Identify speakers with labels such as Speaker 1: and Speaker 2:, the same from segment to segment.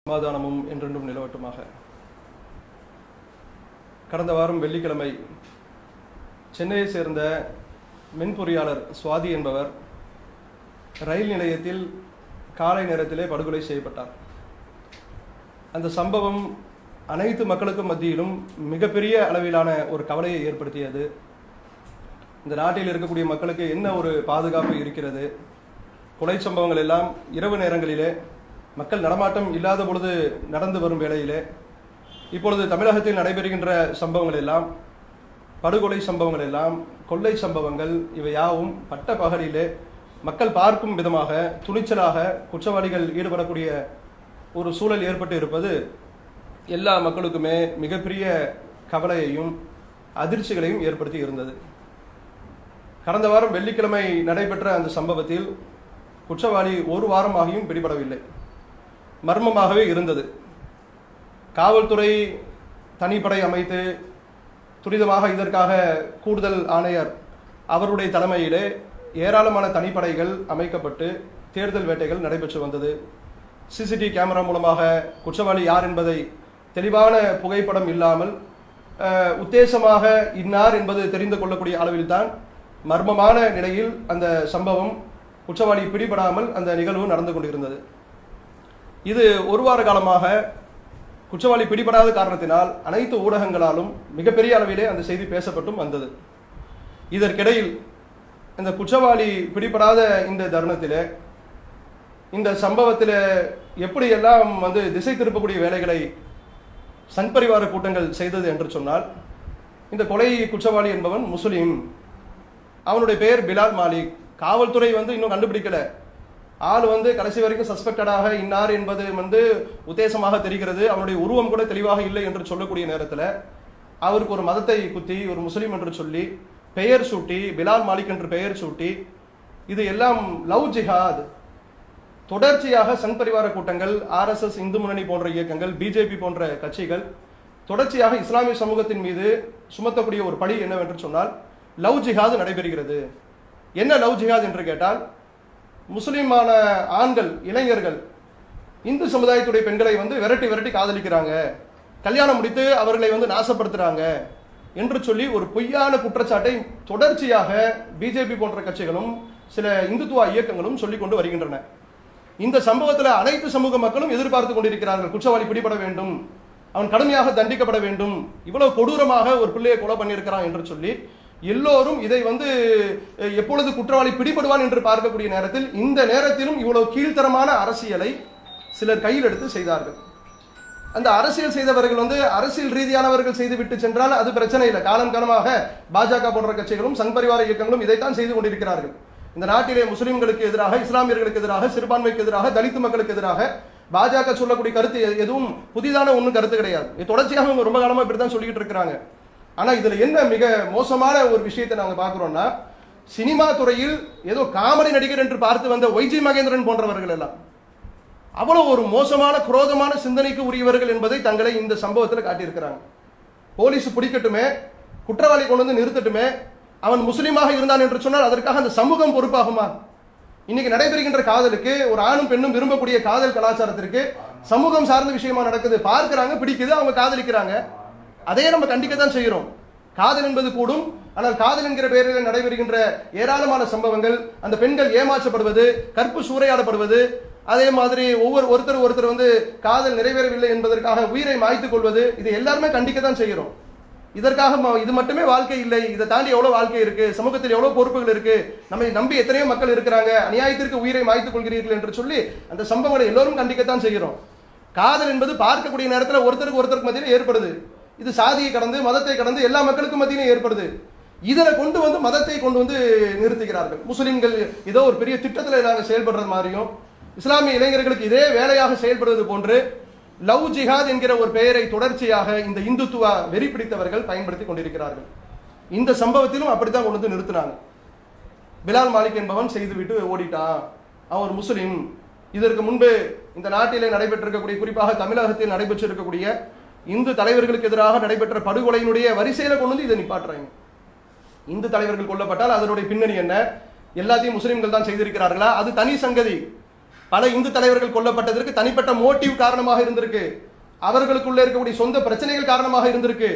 Speaker 1: சமாதானமும் என்றென்றும் நிலவட்டுமாக. கடந்த வாரம் வெள்ளிக்கிழமை சென்னையை சேர்ந்த மென்பொறியாளர் சுவாதி என்பவர் ரயில் நிலையத்தில் காலை நேரத்திலே படுகொலை செய்யப்பட்டார். அந்த சம்பவம் அனைத்து மக்களுக்கும் மத்தியிலும் மிகப்பெரிய அளவிலான ஒரு கவலையை ஏற்படுத்தியது. இந்த நாட்டில் இருக்கக்கூடிய மக்களுக்கு என்ன ஒரு பாதுகாப்பு இருக்கிறது? கொலை சம்பவங்கள் எல்லாம் இரவு நேரங்களிலே மக்கள் நடமாட்டம் இல்லாத பொழுது நடந்து வரும் வேளையிலே, இப்பொழுது தமிழகத்தில் நடைபெறுகின்ற சம்பவங்கள் எல்லாம், படுகொலை சம்பவங்கள் எல்லாம், கொள்ளை சம்பவங்கள், இவை யாவும் பட்ட பகலிலே மக்கள் பார்க்கும் விதமாக துணிச்சலாக குற்றவாளிகள் ஈடுபடக்கூடிய ஒரு சூழல் ஏற்பட்டு இருப்பது எல்லா மக்களுக்குமே மிகப்பெரிய கவலையையும் அதிர்ச்சிகளையும் ஏற்படுத்தி இருந்தது. கடந்த வாரம் வெள்ளிக்கிழமை நடைபெற்ற அந்த சம்பவத்தில் குற்றவாளி ஒரு வாரமாகியும் பிடிபடவில்லை, மர்மமாகவே இருந்தது. காவல்துறை தனிப்படை அமைத்து துரிதமாக இதற்காக கூடுதல் ஆணையர் அவருடைய தலைமையிலே ஏராளமான தனிப்படைகள் அமைக்கப்பட்டு தேடுதல் வேட்டைகள் நடைபெற்று வந்தது. சிசிடிவி கேமரா மூலமாக குற்றவாளி யார் என்பதை தெளிவான புகைப்படம் இல்லாமல் உத்தேசமாக இன்னார் என்பது தெரிந்து கொள்ளக்கூடிய அளவில்தான் மர்மமான நிலையில் அந்த சம்பவம், குற்றவாளி பிடிபடாமல் அந்த நிகழ்வு நடந்து கொண்டிருந்தது. இது ஒரு வார காலமாக குற்றவாளி பிடிபடாத காரணத்தினால் அனைத்து ஊடகங்களாலும் மிகப்பெரிய அளவிலே அந்த செய்தி பேசப்பட்டும் வந்தது. இதற்கிடையில் இந்த குற்றவாளி பிடிபடாத இந்த தருணத்திலே, இந்த சம்பவத்தில் எப்படியெல்லாம் திசை திருப்பக்கூடிய வேலைகளை சங் பரிவார கூட்டங்கள் செய்தது என்று சொன்னால், இந்த கொலை குற்றவாளி என்பவன் முஸ்லீம், அவனுடைய பெயர் பிலால் மாலிக். காவல்துறை இன்னும் கண்டுபிடிக்கல. ஆள் கடைசி வரைக்கும் சஸ்பெக்டடாக இன்னார் என்பது உத்தேசமாக தெரிகிறது. அவனுடைய உருவம் கூட தெளிவாக இல்லை என்று சொல்லக்கூடிய நேரத்தில் அவருக்கு ஒரு மதத்தை குத்தி ஒரு முஸ்லீம் என்று சொல்லி பெயர் சூட்டி, பிலால் மாலிக் என்று பெயர் சூட்டி, இது எல்லாம் லவ் ஜிஹாத். தொடர்ச்சியாக சங் பரிவார கூட்டங்கள், RSS, இந்து முன்னணி போன்ற இயக்கங்கள், பிஜேபி போன்ற கட்சிகள் தொடர்ச்சியாக இஸ்லாமிய சமூகத்தின் மீது சுமத்தக்கூடிய ஒரு பழி என்னவென்று சொன்னால் லவ் ஜிஹாத் நடைபெறுகிறது. என்ன லவ் ஜிஹாத் என்று கேட்டால், முஸ்லிமான ஆண்கள், இளைஞர்கள் இந்து சமுதாயத்துடைய பெண்களை விரட்டி விரட்டி காதலிக்கிறாங்க, கல்யாணம் முடித்து அவர்களை நாசப்படுத்துறாங்க என்று சொல்லி ஒரு பொய்யான குற்றச்சாட்டை தொடர்ச்சியாக பிஜேபி போன்ற கட்சிகளும் சில இந்துத்துவ இயக்கங்களும் சொல்லிக் கொண்டு வருகின்றன. இந்த சம்பவத்தில் அனைத்து சமூக மக்களும் எதிர்பார்த்து கொண்டிருக்கிறார்கள், குற்றவாளி பிடிபட வேண்டும், அவன் கடுமையாக தண்டிக்கப்பட வேண்டும், இவ்வளவு கொடூரமாக ஒரு பிள்ளையை கொலை பண்ணியிருக்கிறான் என்று சொல்லி எல்லோரும் இதை எப்பொழுது குற்றவாளி பிடிபடுவான் என்று பார்க்கக்கூடிய நேரத்தில், இந்த நேரத்திலும் இவ்வளவு கீழ்த்தரமான அரசியலை சிலர் கையில் எடுத்து செய்தார்கள். அந்த அரசியல் செய்தவர்கள் அரசியல் ரீதியானவர்கள் செய்துவிட்டு சென்றால் அது பிரச்சனை இல்லை. காலம் காலமாக பாஜக போன்ற கட்சிகளும் சங் பரிவார இயக்கங்களும் இதைத்தான் செய்து கொண்டிருக்கிறார்கள். இந்த நாட்டிலே முஸ்லிம்களுக்கு எதிராக, இஸ்லாமியர்களுக்கு எதிராக, சிறுபான்மைக்கு எதிராக, தலித்து மக்களுக்கு எதிராக பாஜக சொல்லக்கூடிய கருத்து எதுவும் புதிதான ஒன்றும் கருத்து கிடையாது. தொடர்ச்சியாக ரொம்ப காலமா இப்படித்தான் சொல்லிட்டு இருக்கிறாங்க. ஆனா இதுல என்ன மிக மோசமான ஒரு விஷயத்தை நாங்க பாக்குறோம்னா, சினிமா துறையில் ஏதோ காமெடி நடிகர் என்று பார்த்து வந்த ஒய்ஜி மகேந்திரன் போன்றவர்கள் எல்லாம் அவ்வளவு ஒரு மோசமான குரோதமான சிந்தனைக்கு உரியவர்கள் என்பதை தங்களை இந்த சம்பவத்தில் காட்டியிருக்கிறாங்க. போலீஸ் பிடிக்கட்டுமே, குற்றவாளி கொண்டு நிறுத்தட்டுமே, அவன் முஸ்லீமாக இருந்தான் என்று சொன்னால் அதற்காக அந்த சமூகம் பொறுப்பாகுமா? இன்னைக்கு நடைபெறுகின்ற காதலுக்கு, ஒரு ஆணும் பெண்ணும் விரும்பக்கூடிய காதல் கலாச்சாரத்திற்கு சமூகம் சார்ந்த விஷயமா நடக்குது. பார்க்கிறாங்க, பிடிக்குது, அவங்க காதலிக்கிறாங்க. அதையே நம்ம கண்டிக்கத்தான் செய்கிறோம். காதல் என்பது கூடும், ஆனால் காதல் என்கிற பெயரில் நடைபெறுகின்ற ஏராளமான சம்பவங்கள், அந்த பெண்கள் ஏமாற்றப்படுவது, கற்பு சூறையாடப்படுவது, அதே மாதிரி ஒருத்தர் காதல் நிறைவேறவில்லை என்பதற்காக உயிரை மாய்த்துக் கொள்வது, இது எல்லாருமே கண்டிக்கத்தான் செய்கிறோம். இதற்காக இது மட்டுமே வாழ்க்கை இல்லை, இதை தாண்டி எவ்வளவு வாழ்க்கை இருக்கு, சமூகத்தில் எவ்வளவு பொறுப்புகள் இருக்கு, நம்மை நம்பி எத்தனையோ மக்கள் இருக்கிறாங்க, அநியாயத்திற்கு உயிரை மாய்த்துக் கொள்கிறீர்கள் என்று சொல்லி அந்த சம்பவங்களை எல்லோரும் கண்டிக்கத்தான் செய்கிறோம். காதல் என்பது பார்க்கக்கூடிய நேரத்தில் ஒருத்தருக்கு மத்தியில் ஏற்படுது. இது சாதியை கடந்து, மதத்தை கடந்து எல்லா மக்களுக்கும் மத்தியிலும் ஏற்படுது. இதனை கொண்டு மதத்தை கொண்டு நிறுத்துகிறார்கள். முஸ்லிம்கள் ஏதோ ஒரு பெரிய திட்டத்தில் நாங்கள் செயல்படுறது மாதிரியும், இஸ்லாமிய இளைஞர்களுக்கு இதே வேலையாக செயல்படுவது போன்று லவ் ஜிஹாத் என்கிற ஒரு பெயரை தொடர்ச்சியாக இந்த இந்துத்துவ வெறி பிடித்தவர்கள் பயன்படுத்தி கொண்டிருக்கிறார்கள். இந்த சம்பவத்திலும் அப்படித்தான் கொண்டு நிறுத்தினாங்க. பிலால் மாலிக் என்பவன் செய்துவிட்டு ஓடிட்டான், அவன் ஒரு முஸ்லிம். இதற்கு முன்பு இந்த நாட்டிலே நடைபெற்றிருக்கக்கூடிய, குறிப்பாக தமிழகத்தில் நடைபெற்றிருக்கக்கூடிய இந்து தலைவர்களுக்கு எதிராக நடைபெற்ற படுகொலையினுடைய வரிசையில கொண்டு இதை நிப்பாட்டுறாங்க. இந்து தலைவர்கள் கொல்லப்பட்டால் அதனுடைய பின்னணி என்ன? எல்லாத்தையும் முஸ்லிம்கள் தான் செய்திருக்கிறார்களா? அது தனி சங்கதி. பல இந்து தலைவர்கள் கொல்லப்பட்டதற்கு தனிப்பட்ட மோட்டிவ் காரணமாக இருந்திருக்கு, அவர்களுக்குள்ள இருக்கக்கூடிய சொந்த பிரச்சனைகள் காரணமாக இருந்திருக்கு.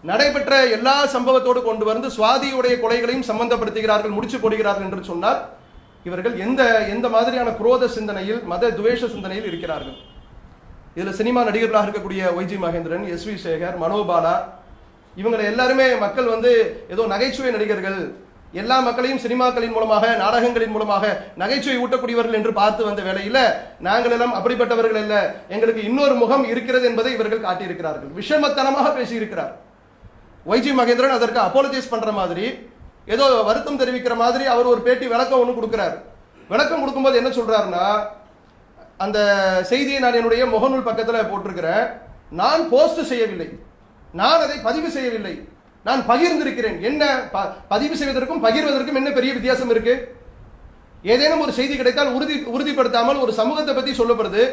Speaker 1: நடைபெற்ற எல்லா சம்பவத்தோடு கொண்டு வந்து சுவாதியுடைய கொலைகளையும் சம்பந்தப்படுத்துகிறார்கள், முடிச்சு போடுகிறார்கள் என்று சொன்னால் இவர்கள் எந்த எந்த மாதிரியான குரோத சிந்தனையில், மத துவேஷ சிந்தனையில் இருக்கிறார்கள்? இதுல சினிமா நடிகர்களாக இருக்கக்கூடிய ஒய்ஜி மகேந்திரன், எஸ்.வி. சேகர், மனோபாலா, இவங்களை எல்லாருமே மக்கள் வந்து ஏதோ நகைச்சுவை நடிகர்கள், எல்லா மக்களையும் சினிமாக்களின் மூலமாக, நாடகங்களின் மூலமாக நகைச்சுவை ஊட்டக்கூடியவர்கள் என்று பார்த்து வந்த வேளையில நாங்கள் எல்லாம் அப்படிப்பட்டவர்கள் அல்ல, எங்களுக்கு இன்னொரு முகம் இருக்கிறது என்பதை இவர்கள் காட்டியிருக்கிறார்கள். விஷமத்தனமாக பேசியிருக்கிறார். ஒய்ஜி மகேந்திரன் அதற்கு அப்போலஜைஸ் பண்ற மாதிரி, ஏதோ வருத்தம் தெரிவிக்கிற மாதிரி அவர் ஒரு பேட்டி விளக்கம் ஒன்று கொடுக்கிறார். விளக்கம் கொடுக்கும்போது என்ன சொல்றாருன்னா, அந்த செய்தியை நான் என்னுடைய முகநூல் பக்கத்தில் போட்டிருக்கிறேன். நான் போஸ்ட் செய்யவில்லை, நான் அதை பதிவு செய்யவில்லை, நான் பகிர்ந்திருக்கிறேன். என்ன பதிவு செய்வதற்கும் பகிர்வதற்கும் என்ன பெரிய வித்தியாசம் இருக்கு? ஏதேனும் ஒரு செய்தி கிடைத்தால் உறுதிப்படுத்தாமல் ஒரு சமூகத்தை பற்றி சொல்லப்படுது,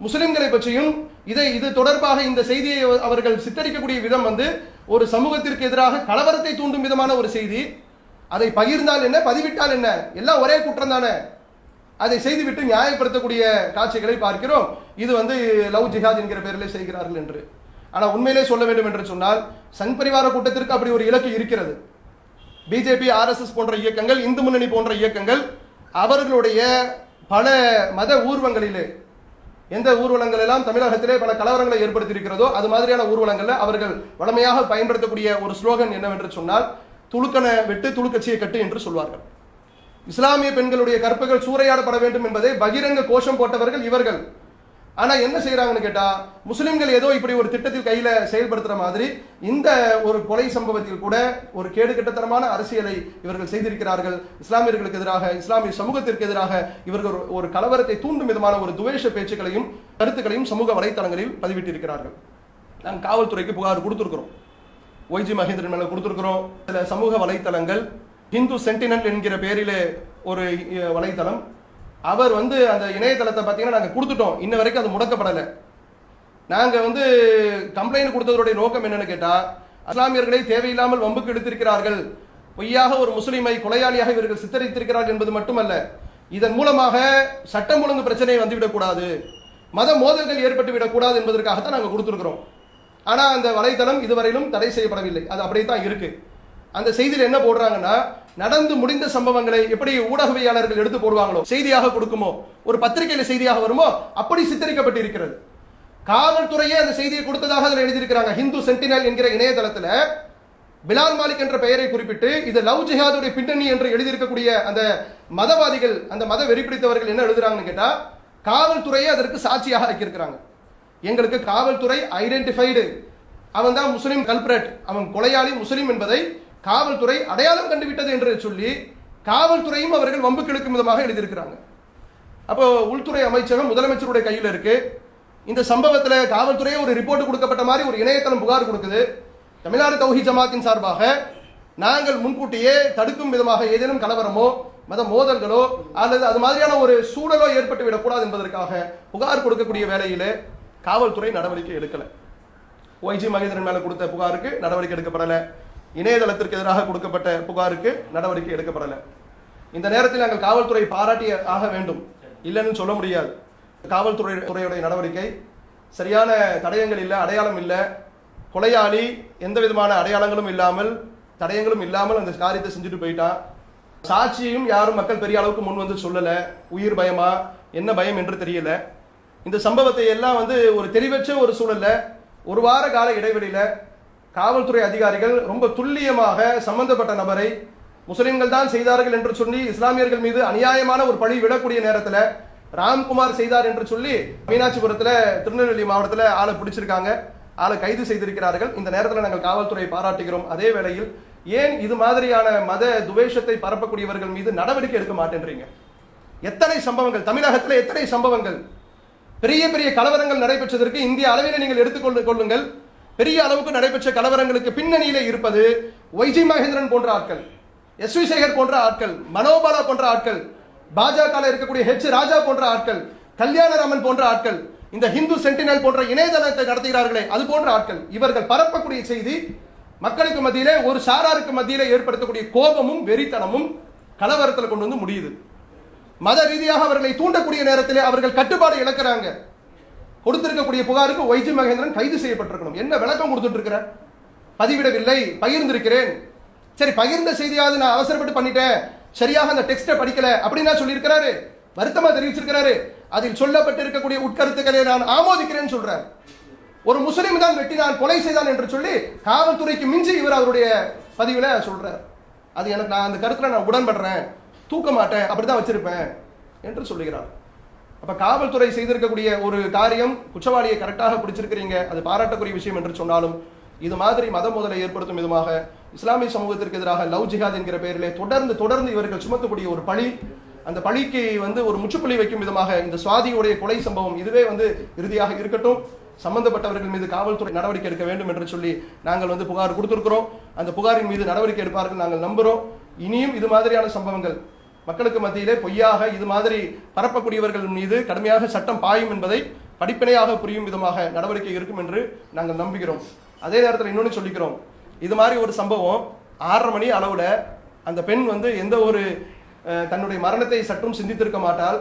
Speaker 1: முஸ்லிம்களை பற்றியும் இது தொடர்பாக இந்த செய்தியை அவர்கள் சித்தரிக்கக்கூடிய விதம் வந்து ஒரு சமூகத்திற்கு எதிராக கலவரத்தை தூண்டும் விதமான ஒரு செய்தி. அதை பகிர்ந்தால் என்ன, பதிவிட்டால் என்ன, எல்லாம் ஒரே குற்றம் தானே. அதை செய்துவிட்டு நியாயப்படுத்தக்கூடிய காட்சிகளை பார்க்கிறோம். இது வந்து லவ் ஜிஹாத் என்கிற பெயரிலே செய்கிறார்கள் என்று. ஆனால் உண்மையிலே சொல்ல வேண்டும் என்று சொன்னால் சங் பரிவார கூட்டத்திற்கு அப்படி ஒரு இலக்கு இருக்கிறது. பிஜேபி, ஆர்எஸ்எஸ் போன்ற இயக்கங்கள், இந்து முன்னணி போன்ற இயக்கங்கள் அவர்களுடைய பல மத ஊர்வங்களிலே, எந்த ஊர்வலங்கள் எல்லாம் தமிழகத்திலே பல கலவரங்களை ஏற்படுத்தி இருக்கிறதோ அது மாதிரியான ஊர்வலங்களில் அவர்கள் வளமையாக பயன்படுத்தக்கூடிய ஒரு ஸ்லோகன் என்னவென்று சொன்னால், துளுக்கனை வெட்டு துளுக்கட்சியை கட்டு என்று சொல்வார்கள். இஸ்லாமிய பெண்களுடைய கற்புகள் சூறையாடப்பட வேண்டும் என்பதை பகிரங்க கோஷம் போட்டவர்கள் இவர்கள். ஆனா என்ன செய்யறாங்கன்னு கேட்டா, முஸ்லிம்கள் ஏதோ இப்படி ஒரு திட்டத்தில் கையில செயல்படுத்துற மாதிரி இந்த ஒரு கொலை சம்பவத்தில் கூட ஒரு கேடுகட்டத்தனமான அரசியலை இவர்கள் செய்திருக்கிறார்கள். இஸ்லாமியர்களுக்கு எதிராக, இஸ்லாமிய சமூகத்திற்கு எதிராக இவர்கள் ஒரு கலவரத்தை தூண்டும் விதமான ஒரு துவேஷ பேச்சுக்களையும் கருத்துக்களையும் சமூக வலைத்தளங்களில் பதிவிட்டிருக்கிறார்கள். நாங்கள் காவல்துறைக்கு புகார் கொடுத்திருக்கிறோம், ஒய்ஜி மகேந்திரன் மேல கொடுத்திருக்கிறோம். சில சமூக வலைத்தளங்கள், ஹிந்து சென்டினல் என்கிற பெயரிலே ஒரு வலைத்தளம், அவர் வந்து அந்த இணையதளத்தை பார்த்தீங்கன்னா நாங்கள் கொடுத்துட்டோம், இன்ன வரைக்கும் அது முடக்கப்படலை. நாங்கள் வந்து கம்ப்ளைண்ட் கொடுத்ததோடைய நோக்கம் என்னன்னு கேட்டால், இஸ்லாமியர்களை தேவையில்லாமல் வம்புக்கு எடுத்திருக்கிறார்கள், பொய்யாக ஒரு முஸ்லிமை கொலையாளியாக இவர்கள் சித்தரித்திருக்கிறார்கள் என்பது மட்டுமல்ல, இதன் மூலமாக சட்டம் ஒழுங்கு பிரச்சனை வந்துவிடக்கூடாது, மத மோதல்கள் ஏற்பட்டுவிடக்கூடாது என்பதற்காகத்தான் நாங்கள் கொடுத்துருக்கிறோம். ஆனால் அந்த வலைதளம் இதுவரையிலும் தடை செய்யப்படவில்லை, அது அப்படியே தான் இருக்கு. அந்த செய்தியில் என்ன போடுறாங்கன்னா, நடந்து முடிந்த சம்பவங்களை எப்படி ஊடகவியாளர்கள் எடுத்து போடுவாங்களோ, செய்தியாக கொடுக்குமோ, ஒரு பத்திரிகையில செய்தியாக வருமோ, அப்படி சித்தரிக்கப்பட்டிருக்கிறது. காவல்துறையே அந்த செய்தியை கொடுத்ததாக அதில் எழுதியிருக்கிறாங்க. ஹிந்து சென்டினல் என்கிற இணையதளத்தில் பிலால் மாலிக் என்ற பெயரை குறிப்பிட்டு இது லவ் ஜிஹாதுடைய பின்னணி என்று எழுதியிருக்கக்கூடிய அந்த மதவாதிகள், அந்த மத வெறிப்பிடித்தவர்கள் என்ன எழுதுறாங்கன்னு கேட்டா, காவல்துறையே அதற்கு சாட்சியாக ஆக்கியிருக்கிறாங்க. எங்களுக்கு காவல்துறை ஐடென்டிஃபைடு, அவன் தான் முஸ்லிம் கல்பிரேட், அவன் கொலையாளி முஸ்லிம் என்பதை காவல்துறை அடையாளம் கண்டுவிட்டது என்று சொல்லி காவல்துறையும் அவர்கள் வம்புக்கு இழுக்கும் விதமாக எழுதியிருக்கிறாங்க. அப்போ உள்துறை அமைச்சகம் முதலமைச்சருடைய கையில் இருக்கு. இந்த சம்பவத்தில் காவல்துறையே ஒரு ரிப்போர்ட் கொடுக்கப்பட்ட மாதிரி ஒரு இணையதளம் புகார் கொடுக்குது. தமிழ்நாடு தௌஹீத் ஜமாத்தின் சார்பாக நாங்கள் முன்கூட்டியே தடுக்கும் விதமாக ஏதேனும் கலவரமோ மத மோதல்களோ அல்லது அது மாதிரியான ஒரு சூழலோ ஏற்பட்டு விடக்கூடாது என்பதற்காக புகார் கொடுக்கக்கூடிய வேளையிலே காவல்துறை நடவடிக்கை எடுக்கல. ஒய்ஜி மகேந்திரன் மேல கொடுத்த புகாருக்கு நடவடிக்கை எடுக்கப்படல, இணையதளத்திற்கு எதிராக கொடுக்கப்பட்ட புகாருக்கு நடவடிக்கை எடுக்கப்படல. இந்த நேரத்தில் நாங்கள் காவல்துறை பாராட்டி ஆக வேண்டும், இல்லைன்னு சொல்ல முடியாது. காவல்துறையுடைய நடவடிக்கை சரியான தடயங்கள் இல்லை, அடையாளம் இல்லை. கொலையாளி எந்த விதமான அடையாளங்களும் இல்லாமல், தடயங்களும் இல்லாமல் அந்த காரியத்தை செஞ்சுட்டு போயிட்டான். சாட்சியையும் யாரும் மக்கள் பெரிய அளவுக்கு முன் வந்து சொல்லல. உயிர் பயமா என்ன பயம் என்று தெரியல. இந்த சம்பவத்தை எல்லாம் வந்து ஒரு தெளிவற்ற ஒரு சூழல்ல ஒரு வார கால இடைவெளியில காவல்துறை அதிகாரிகள் ரொம்ப துல்லியமாக சம்பந்தப்பட்ட நபரை முஸ்லிம்கள் தான் செய்தார்கள் என்று சொல்லி இஸ்லாமியர்கள் மீது அநியாயமான ஒரு பழி விடக்கூடிய நேரத்தில் ராம்குமார் செய்தார் என்று சொல்லி மீனாட்சிபுரத்தில், திருநெல்வேலி மாவட்டத்தில் ஆளை பிடிச்சிருக்காங்க, ஆளை கைது செய்திருக்கிறார்கள். இந்த நேரத்தில் நாங்கள் காவல்துறை பாராட்டுகிறோம். அதே வேளையில் ஏன் இது மாதிரியான மத துவேஷத்தை பரப்பக்கூடியவர்கள் மீது நடவடிக்கை எடுக்க மாட்டேன்றீங்க? எத்தனை சம்பவங்கள் தமிழகத்தில், எத்தனை சம்பவங்கள், பெரிய பெரிய கலவரங்கள் நடைபெற்றதற்கு இந்திய அளவில் நீங்கள் எடுத்துக்கொள்ளுங்கள். பெரிய அளவுக்கு நடைபெற்ற கலவரங்களுக்கு பின்னணியிலே இருப்பது ஒய்ஜி மகேந்திரன் போன்ற ஆட்கள், எஸ்.வி. சேகர் போன்ற ஆட்கள், மனோபாலா போன்ற ஆட்கள், பாஜக இருக்கக்கூடிய ஹெச் ராஜா போன்ற ஆட்கள், கல்யாணராமன் போன்ற ஆட்கள், இந்த ஹிந்து சென்டினல் போன்ற இணையதளத்தை நடத்துகிறார்களே அது போன்ற ஆட்கள். இவர்கள் பரப்பக்கூடிய செய்தி மக்களுக்கு மத்தியிலே, ஒரு சாராருக்கு மத்தியிலே ஏற்படுத்தக்கூடிய கோபமும் வெறித்தனமும் கலவரத்தில் கொண்டு வந்து முடியுது. மத ரீதியாக அவர்களை தூண்டக்கூடிய நேரத்திலே அவர்கள் கட்டுப்பாடு இழக்கிறாங்க. கொடுத்திருக்கக்கூடிய புகாருக்கு ஒய்ஜி மகேந்திரன் கைது செய்யப்பட்டிருக்கணும். என்ன விளக்கம் கொடுத்துட்டு இருக்கிற? பதிவிடவில்லை, பகிர்ந்திருக்கிறேன். சரி, பகிர்ந்த செய்தியாவது நான் அவசரப்பட்டு பண்ணிட்டேன், சரியாக அந்த டெக்ஸ்டை படிக்கல அப்படின்னா சொல்லியிருக்கிறாரு, வருத்தமா தெரிவிச்சிருக்கிறாரு. அதில் சொல்லப்பட்டிருக்கக்கூடிய உட்கருத்துக்களை நான் ஆமோதிக்கிறேன்னு சொல்றார். ஒரு முஸ்லிம் தான் வெட்டினான், கொலை செய்தான் என்று சொல்லி காவல்துறைக்கு மிஞ்சி இவர் அவருடைய பதிவுல சொல்றார். அது எனக்கு, நான் அந்த கருத்துல நான் உடன்படுறேன், தூக்க மாட்டேன், அப்படிதான் வச்சிருப்பேன் என்று சொல்லுகிறார். அப்ப காவல்துறை செய்திருக்கக்கூடிய ஒரு காரியம், குற்றவாளியை கரெக்டாக பிடிச்சிருக்கிறீங்க, அது பாராட்டக்கூடிய விஷயம் என்று சொன்னாலும், இது மாதிரி மத மோதலை ஏற்படுத்தும் விதமாக இஸ்லாமிய சமூகத்திற்கு எதிராக லவ் ஜிஹாத் என்கிற பெயரிலே தொடர்ந்து இவர்கள் சுமத்தக்கூடிய ஒரு பழி, அந்த பழிக்கு ஒரு முற்றுப்புள்ளி வைக்கும் விதமாக இந்த சுவாதியுடைய கொலை சம்பவம் இதுவே இறுதியாக இருக்கட்டும். சம்பந்தப்பட்டவர்கள் மீது காவல்துறை நடவடிக்கை எடுக்க வேண்டும் என்று சொல்லி நாங்கள் புகார் கொடுத்திருக்கிறோம். அந்த புகாரின் மீது நடவடிக்கை எடுப்பார்கள் நாங்கள் நம்புகிறோம். இனியும் இது மாதிரியான சம்பவங்கள் மக்களுக்கு மத்தியிலே பொய்யாக இது மாதிரி பரப்பக்கூடியவர்கள் மீது கடுமையாக சட்டம் பாயும் என்பதை படிப்பினையாக புரியும் விதமாக நடவடிக்கை இருக்கும் என்று நாங்கள் நம்புகிறோம். அதே நேரத்தில் இன்னொன்று சொல்லிக்கிறோம், இது மாதிரி ஒரு சம்பவம் 6:30 மணி அளவுல அந்த பெண் எந்த ஒரு தன்னுடைய மரணத்தை சற்றும் சிந்தித்திருக்க மாட்டால்,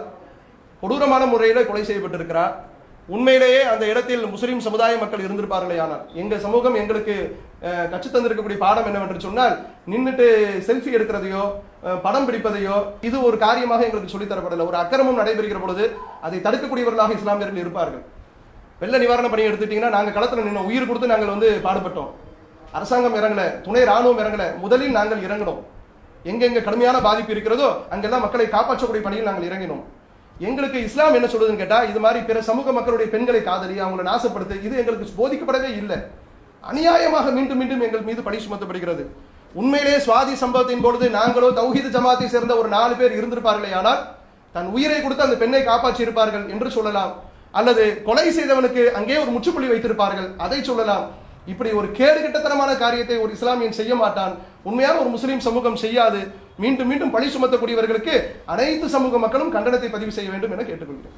Speaker 1: கொடூரமான முறையில் கொலை செய்யப்பட்டிருக்கிறார். உண்மையிலேயே அந்த இடத்தில் முஸ்லிம் சமுதாய மக்கள் இருந்திருப்பார்களே, ஆனால் எங்க சமூகம் எங்களுக்கு கற்று தந்திருக்கக்கூடிய பாடம் என்னவென்று சொன்னால், நின்றுட்டு செல்ஃபி எடுக்கிறதையோ படம் பிடிப்பதையோ இது ஒரு காரியமாக எங்களுக்கு சொல்லித்தரப்படலை. ஒரு அக்கிரமம் நடைபெறுகிற பொழுது அதை தடுக்கக்கூடியவர்களாக இஸ்லாமியர்கள் இருப்பார்கள். வெள்ள நிவாரண பணி எடுத்துட்டீங்கன்னா, நாங்கள் களத்தில் நின்று உயிர் கொடுத்து நாங்கள் பாடுபட்டோம். அரசாங்கம் இறங்கல, துணை ராணுவம் இறங்கல, முதலில் நாங்கள் இறங்கணும். எங்கெங்க கடுமையான பாதிப்பு இருக்கிறதோ அங்கெல்லாம் மக்களை காப்பாற்றக்கூடிய பணியில் நாங்கள் இறங்கினோம். எங்களுக்கு இஸ்லாம் என்ன சொல்றதுன்னு கேட்டா, இது மாதிரி பிற சமூக மக்களுடைய பெண்களை காதலி அவங்களை நாசப்படுத்து இது எங்களுக்கு போதிக்கப்படவே இல்லை. அநியாயமாக மீண்டும் மீண்டும் எங்கள் மீது பழி சுமத்தப்படுகிறது. உண்மையிலே சுவாதி சம்பவத்தின் பொழுது நாங்களோ தௌஹீத் ஜமாத்தை சேர்ந்த ஒரு 4 பேர் இருந்திருப்பார்களே, ஆனால் தன் உயிரை கொடுத்து அந்த பெண்ணை காப்பாற்றி இருப்பார்கள் என்று சொல்லலாம். அல்லது கொலை செய்தவனுக்கு அங்கே ஒரு முற்றுப்புள்ளி வைத்திருப்பார்கள், அதை சொல்லலாம். இப்படி ஒரு கேடுகட்டத்தனமான காரியத்தை ஒரு இஸ்லாமியன் செய்ய மாட்டான். உண்மையான ஒரு முஸ்லீம் சமூகம் செய்யாது. மீண்டும் மீண்டும் பழி சுமத்தக்கூடியவர்களுக்கு அனைத்து சமூக மக்களும் கண்டனத்தை பதிவு செய்ய வேண்டும் என கேட்டுக்கொள்கிறேன்.